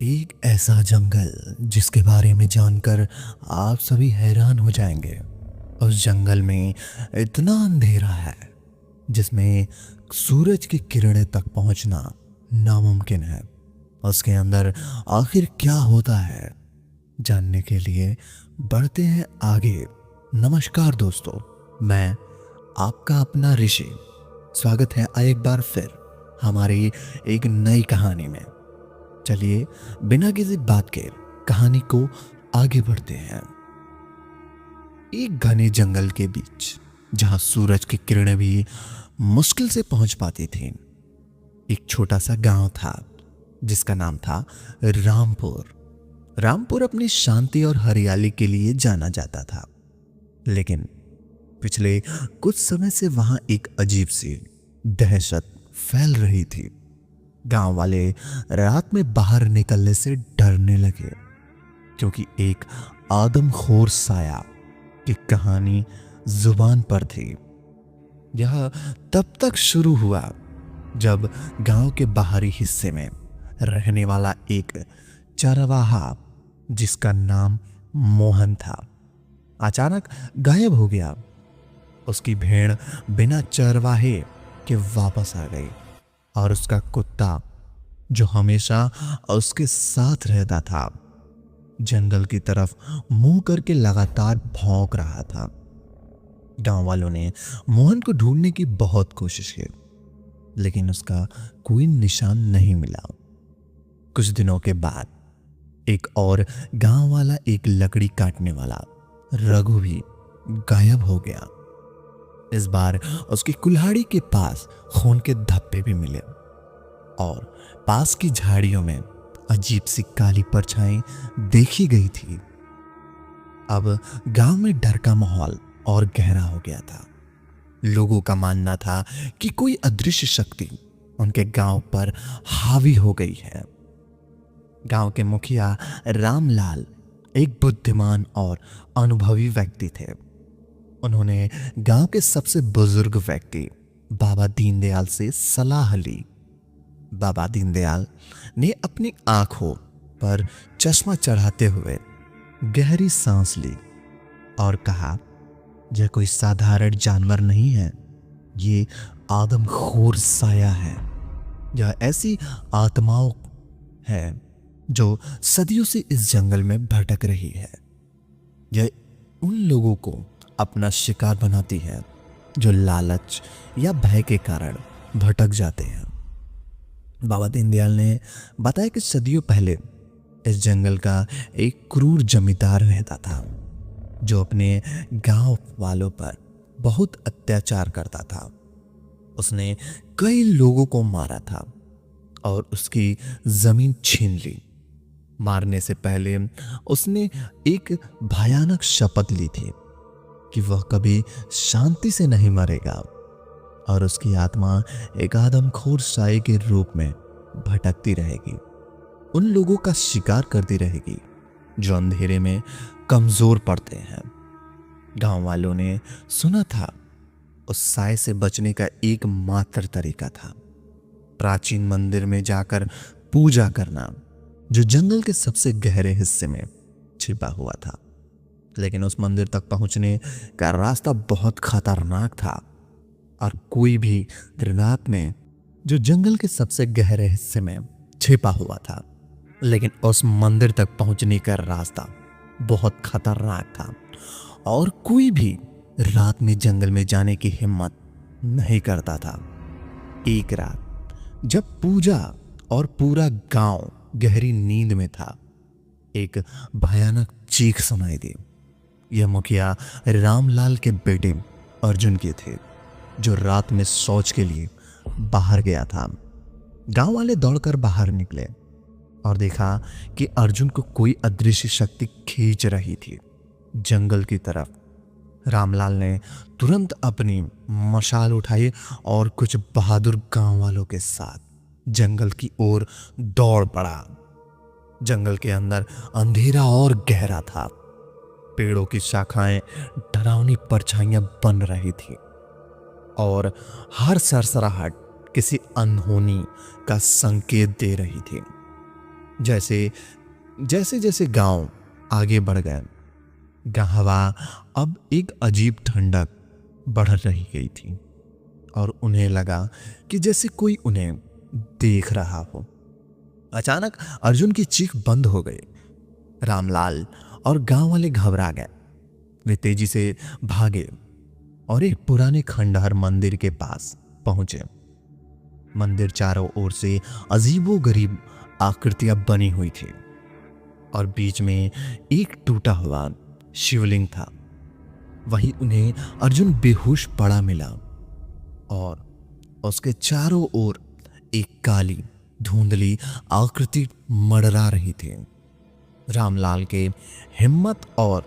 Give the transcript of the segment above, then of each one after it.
एक ऐसा जंगल जिसके बारे में जानकर आप सभी हैरान हो जाएंगे। उस जंगल में इतना अंधेरा है जिसमें सूरज की किरणें तक पहुंचना नामुमकिन है। उसके अंदर आखिर क्या होता है, जानने के लिए बढ़ते हैं आगे। नमस्कार दोस्तों, मैं आपका अपना ऋषि। स्वागत है एक बार फिर हमारी एक नई कहानी में। चलिए बिना किसी बात के कहानी को आगे बढ़ते हैं। एक घने जंगल के बीच, जहां सूरज की किरणें भी मुश्किल से पहुंच पाती थी, एक छोटा सा गांव था जिसका नाम था रामपुर। रामपुर अपनी शांति और हरियाली के लिए जाना जाता था, लेकिन पिछले कुछ समय से वहां एक अजीब सी दहशत फैल रही थी। गांव वाले रात में बाहर निकलने से डरने लगे, क्योंकि एक आदमखोर साया की कहानी जुबान पर थी। यह तब तक शुरू हुआ जब गांव के बाहरी हिस्से में रहने वाला एक चरवाहा, जिसका नाम मोहन था, अचानक गायब हो गया। उसकी भेड़ बिना चरवाहे के वापस आ गई और उसका कुत्ता, जो हमेशा उसके साथ रहता था, जंगल की तरफ मुंह करके लगातार भौंक रहा था। गांव वालों ने मोहन को ढूंढने की बहुत कोशिश की, लेकिन उसका कोई निशान नहीं मिला। कुछ दिनों के बाद एक और गांव वाला, एक लकड़ी काटने वाला रघु, भी गायब हो गया। इस बार उसकी कुल्हाड़ी के पास खून के धब्बे भी मिले और पास की झाड़ियों में अजीब सी काली परछाई देखी गई थी। अब गांव में डर का माहौल और गहरा हो गया था। लोगों का मानना था कि कोई अदृश्य शक्ति उनके गांव पर हावी हो गई है। गांव के मुखिया रामलाल एक बुद्धिमान और अनुभवी व्यक्ति थे। उन्होंने गांव के सबसे बुजुर्ग व्यक्ति बाबा दीनदयाल से सलाह ली। बाबा दीनदयाल ने अपनी आंखों पर चश्मा चढ़ाते हुए गहरी सांस ली और कहा, यह कोई साधारण जानवर नहीं है, ये आदमखोर साया है। यह ऐसी आत्माओं है जो सदियों से इस जंगल में भटक रही है। यह उन लोगों को अपना शिकार बनाती है जो लालच या भय के कारण भटक जाते हैं। बाबा दीनदयाल ने बताया कि सदियों पहले इस जंगल का एक क्रूर जमींदार रहता था, जो अपने गांव वालों पर बहुत अत्याचार करता था। उसने कई लोगों को मारा था और उसकी जमीन छीन ली। मारने से पहले उसने एक भयानक शपथ ली थी कि वह कभी शांति से नहीं मरेगा और उसकी आत्मा एक आदमखोर साये के रूप में भटकती रहेगी, उन लोगों का शिकार करती रहेगी जो अंधेरे में कमजोर पड़ते हैं। गांव वालों ने सुना था उस साये से बचने का एकमात्र तरीका था प्राचीन मंदिर में जाकर पूजा करना, जो जंगल के सबसे गहरे हिस्से में छिपा हुआ था। लेकिन उस मंदिर तक पहुंचने का रास्ता बहुत खतरनाक था और कोई भी रात में, जो जंगल के सबसे गहरे हिस्से में छिपा हुआ था, लेकिन उस मंदिर तक पहुंचने का रास्ता बहुत खतरनाक था और कोई भी रात में जंगल में जाने की हिम्मत नहीं करता था। एक रात जब पूजा और पूरा गांव गहरी नींद में था, एक भयानक चीख सुनाई दी। यह मुखिया रामलाल के बेटे अर्जुन के थे, जो रात में शौच के लिए बाहर गया था। गांव वाले दौड़कर बाहर निकले और देखा कि अर्जुन को कोई अदृश्य शक्ति खींच रही थी जंगल की तरफ। रामलाल ने तुरंत अपनी मशाल उठाई और कुछ बहादुर गांव वालों के साथ जंगल की ओर दौड़ पड़ा। जंगल के अंदर अंधेरा और गहरा था। पेड़ों की शाखाएं डरावनी परछाइयां बन रही थी और हर सरसराहट किसी अनहोनी का संकेत दे रही थी। जैसे जैसे जैसे गांव आगे बढ़ गए, हवा अब एक अजीब ठंडक बढ़ रही गई थी और उन्हें लगा कि जैसे कोई उन्हें देख रहा हो। अचानक अर्जुन की चीख बंद हो गई। रामलाल और गांव वाले घबरा गए। वे तेजी से भागे और एक पुराने खंडहर मंदिर के पास पहुंचे। मंदिर चारों ओर से अजीबोगरीब आकृतियां बनी हुई थी और बीच में एक टूटा हुआ शिवलिंग था। वहीं उन्हें अर्जुन बेहोश पड़ा मिला और उसके चारों ओर एक काली धुंधली आकृति मंडरा रही थी। रामलाल के हिम्मत और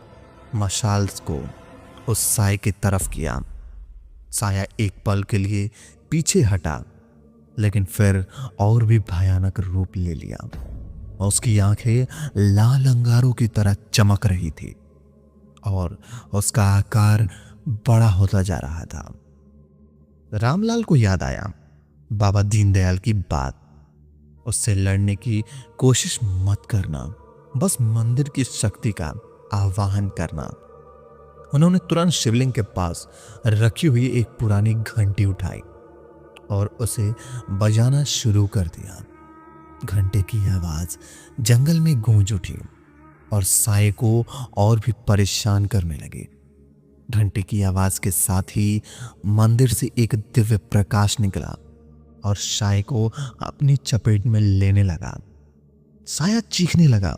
मशाल को उस साए की तरफ किया। साया एक पल के लिए पीछे हटा, लेकिन फिर और भी भयानक रूप ले लिया। उसकी आंखें लाल अंगारों की तरह चमक रही थी और उसका आकार बड़ा होता जा रहा था। रामलाल को याद आया बाबा दीनदयाल की बात, उससे लड़ने की कोशिश मत करना, बस मंदिर की शक्ति का आवाहन करना। उन्होंने तुरंत शिवलिंग के पास रखी हुई एक पुरानी घंटी उठाई और उसे बजाना शुरू कर दिया। घंटे की आवाज जंगल में गूंज उठी और साए को और भी परेशान करने लगी। घंटे की आवाज के साथ ही मंदिर से एक दिव्य प्रकाश निकला और साए को अपनी चपेट में लेने लगा। साया चीखने लगा।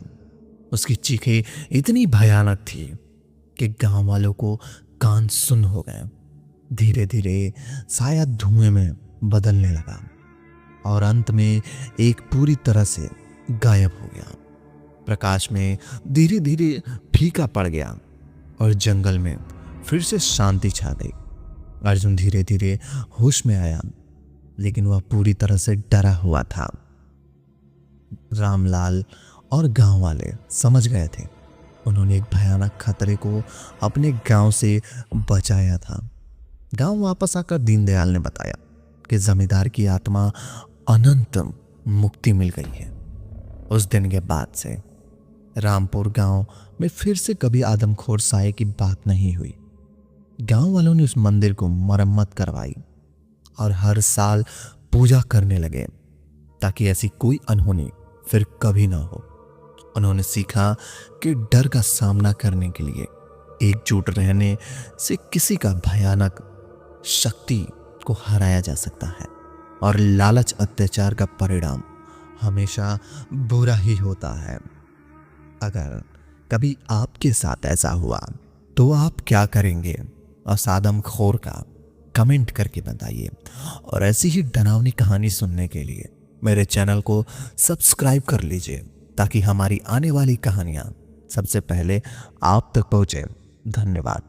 उसकी चीखें इतनी भयानक थी कि गांव वालों को कान सुन हो गए। धीरे धीरे साया धुएं में बदलने लगा और अंत में एक पूरी तरह से गायब हो गया। प्रकाश में धीरे धीरे फीका पड़ गया और जंगल में फिर से शांति छा गई। अर्जुन धीरे धीरे होश में आया, लेकिन वह पूरी तरह से डरा हुआ था। रामलाल और गांव वाले समझ गए थे। उन्होंने एक भयानक खतरे को अपने गांव से बचाया था। गांव वापस आकर दीनदयाल ने बताया कि जमींदार की आत्मा अनंत मुक्ति मिल गई है। उस दिन के बाद से रामपुर गांव में फिर से कभी आदमखोर साए की बात नहीं हुई। गांव वालों ने उस मंदिर को मरम्मत करवाई और हर साल पूजा करने लगे ताकि ऐसी कोई अनहोनी फिर कभी ना हो। उन्होंने सीखा कि डर का सामना करने के लिए एकजुट रहने से किसी का भयानक शक्ति को हराया जा सकता है और लालच अत्याचार का परिणाम हमेशा बुरा ही होता है। अगर कभी आपके साथ ऐसा हुआ तो आप क्या करेंगे? उस आदमखोर का कमेंट करके बताइए। और ऐसी ही डरावनी कहानी सुनने के लिए मेरे चैनल को सब्सक्राइब कर लीजिए ताकि हमारी आने वाली कहानियां सबसे पहले आप तक पहुंचे। धन्यवाद।